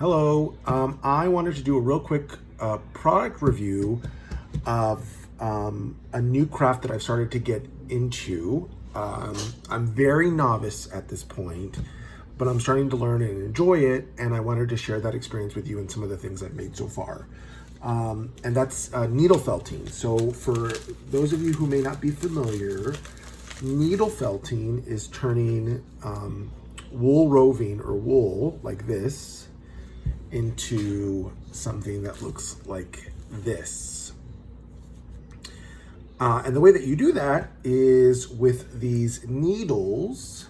Hello, I wanted to do a real quick product review of a new craft that I've started to get into. I'm very novice at this point, but I'm starting to learn and enjoy it, and I wanted to share that experience with you and some of the things I've made so far. And that's needle felting. So for those of you who may not be familiar, needle felting is turning wool roving or wool like this into something that looks like this. And the way that you do that is with these needles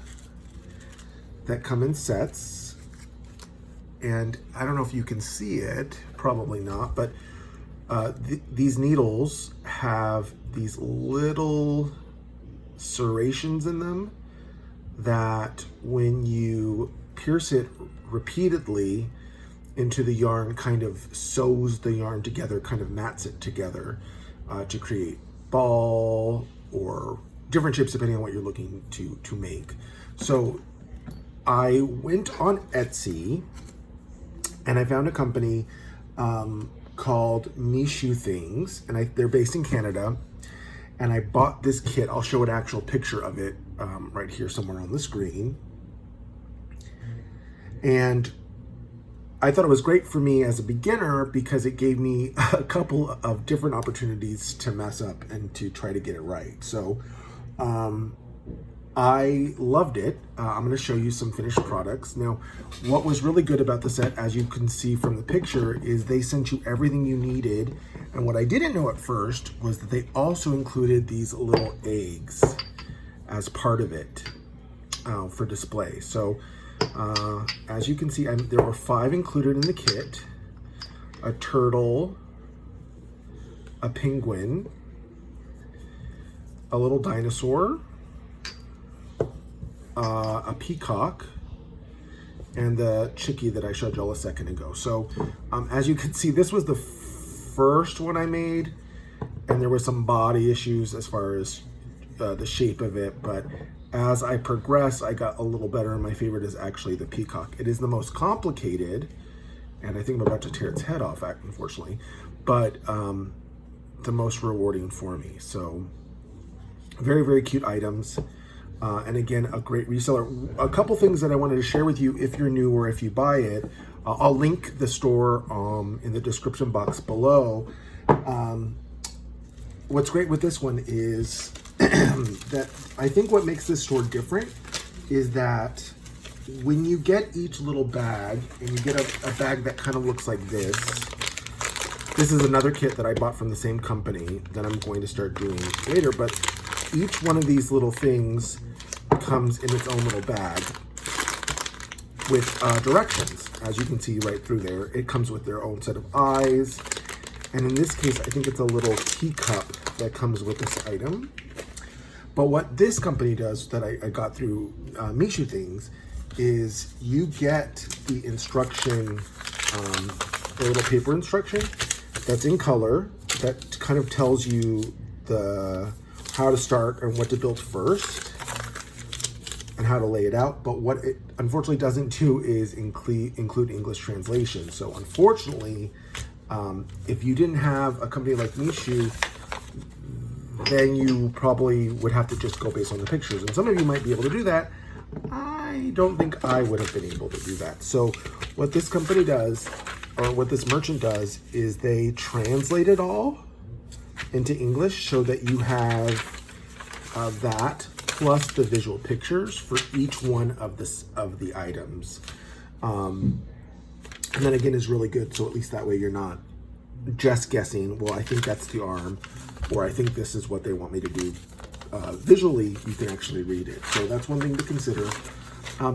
that come in sets. And I don't know if you can see it, probably not, but these needles have these little serrations in them that when you pierce it repeatedly into the yarn, kind of sews the yarn together, kind of mats it together to create ball or different shapes depending on what you're looking to make. So I went on Etsy and I found a company called MISHUTHINGS, and they're based in Canada. And I bought this kit. I'll show an actual picture of it right here somewhere on the screen. And I thought it was great for me as a beginner because it gave me a couple of different opportunities to mess up and to try to get it right. So I loved it. I'm going to show you some finished products. Now, what was really good about the set, as you can see from the picture, is they sent you everything you needed. And what I didn't know at first was that they also included these little eggs as part of it for display. So as you can see, there were 5 included in the kit: a turtle, a penguin, a little dinosaur, a peacock, and the chickie that I showed y'all a second ago. So as you can see, this was the first one I made, and there were some body issues as far as the shape of it, but as I progress, I got a little better, and my favorite is actually the peacock. It is the most complicated, and I think I'm about to tear its head off, unfortunately, but the most rewarding for me. So very, very cute items. And again, a great reseller. A couple things that I wanted to share with you if you're new or if you buy it. I'll link the store in the description box below. What's great with this one is that I think what makes this store different is that when you get each little bag, and you get a bag that kind of looks like this. This is another kit that I bought from the same company that I'm going to start doing later, but each one of these little things comes in its own little bag with directions. As you can see right through there, it comes with their own set of eyes. And in this case, I think it's a little teacup that comes with this item. But what this company does that I got through MISHUTHINGS is you get the instruction, the little paper instruction that's in color that kind of tells you how to start and what to build first and how to lay it out. But what it unfortunately doesn't do is include English translation. So unfortunately, if you didn't have a company like Mishu, then you probably would have to just go based on the pictures. And some of you might be able to do that. I don't think I would have been able to do that. So what this company does, or what this merchant does, is they translate it all into English so that you have that plus the visual pictures for each one of the items. And then again is really good, so at least that way you're not just guessing, well, I think that's the arm, or I think this is what they want me to do. Visually, you can actually read it. So that's one thing to consider.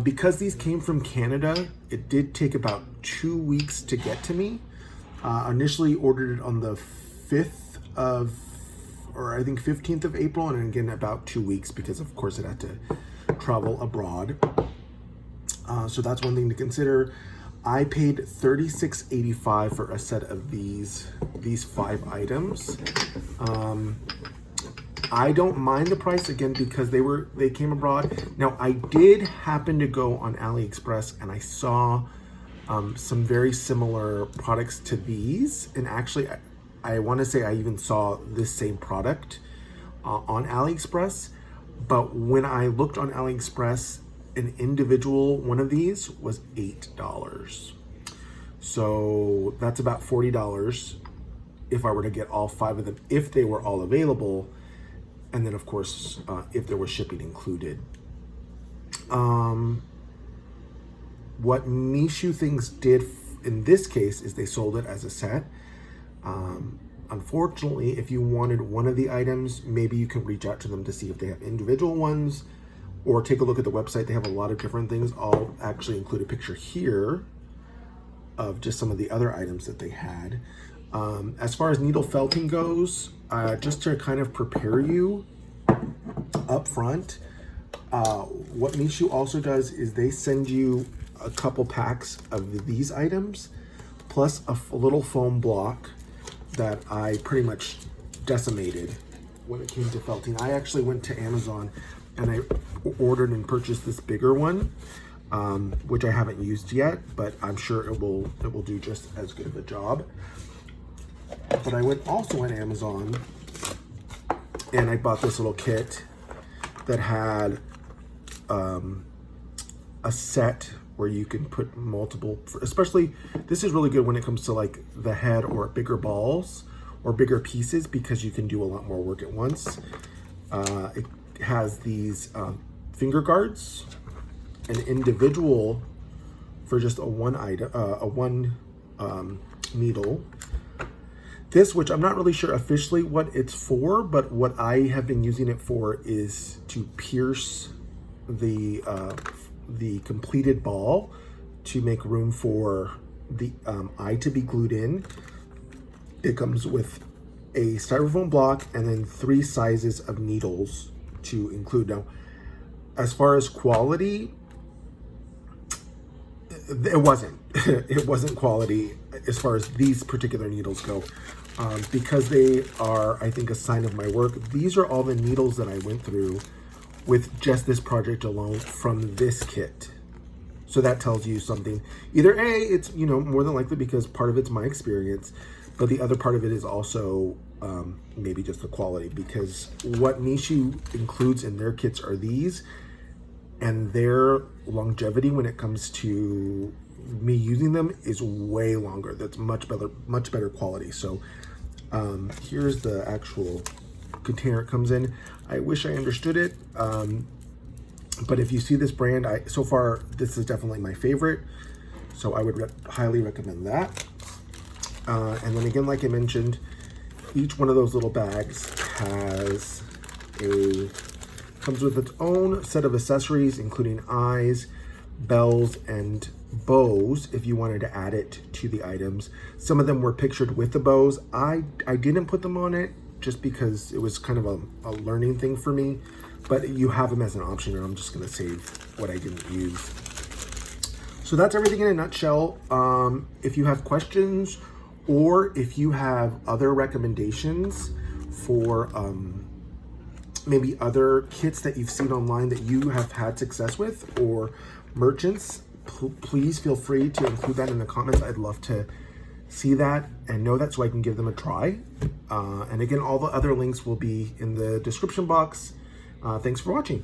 Because these came from Canada, it did take about 2 weeks to get to me. Initially ordered it on the 5th of, or I think 15th of April, and again about 2 weeks because of course it had to travel abroad. So that's one thing to consider. I paid $36.85 for a set of these 5 items. I don't mind the price, again, because they came abroad. Now, I did happen to go on AliExpress and I saw some very similar products to these. And actually, I want to say I even saw this same product on AliExpress. But when I looked on AliExpress, an individual one of these was $8. So that's about $40 if I were to get all 5 of them, if they were all available. And then of course, if there was shipping included. What MISHUTHINGS did in this case is they sold it as a set. Unfortunately, if you wanted one of the items, maybe you can reach out to them to see if they have individual ones, or take a look at the website. They have a lot of different things. I'll actually include a picture here of just some of the other items that they had. As far as needle felting goes, just to kind of prepare you up front, what Mishu also does is they send you a couple packs of these items, plus a little foam block that I pretty much decimated when it came to felting. I actually went to Amazon and I ordered and purchased this bigger one, which I haven't used yet, but I'm sure it will do just as good of a job. But I went also on Amazon and I bought this little kit that had a set where you can put multiple, especially this is really good when it comes to like the head or bigger balls or bigger pieces, because you can do a lot more work at once. It has these finger guards, an individual for just a one needle. This, which I'm not really sure officially what it's for, but what I have been using it for is to pierce the completed ball to make room for the eye to be glued in. It comes with a styrofoam block and then 3 sizes of needles to include. Now, as far as quality, it wasn't. It wasn't quality as far as these particular needles go, because they are, I think, a sign of my work. These are all the needles that I went through with just this project alone from this kit. So that tells you something. Either A, it's, you know, more than likely because part of it's my experience, but the other part of it is also maybe just the quality, because what Mishu includes in their kits are these, and their longevity when it comes to me using them is way longer. That's much better quality. So here's the actual container it comes in. I wish I understood it, but if you see this brand, so far this is definitely my favorite, so I would highly recommend that. And then again, like I mentioned, each one of those little bags comes with its own set of accessories, including eyes, bells, and bows if you wanted to add it to the items. Some of them were pictured with the bows. I didn't put them on it just because it was kind of a learning thing for me, but you have them as an option, and I'm just gonna save what I didn't use. So that's everything in a nutshell. If you have questions, or if you have other recommendations for maybe other kits that you've seen online that you have had success with, or merchants, please feel free to include that in the comments. I'd love to see that and know that so I can give them a try. And again, all the other links will be in the description box. Thanks for watching.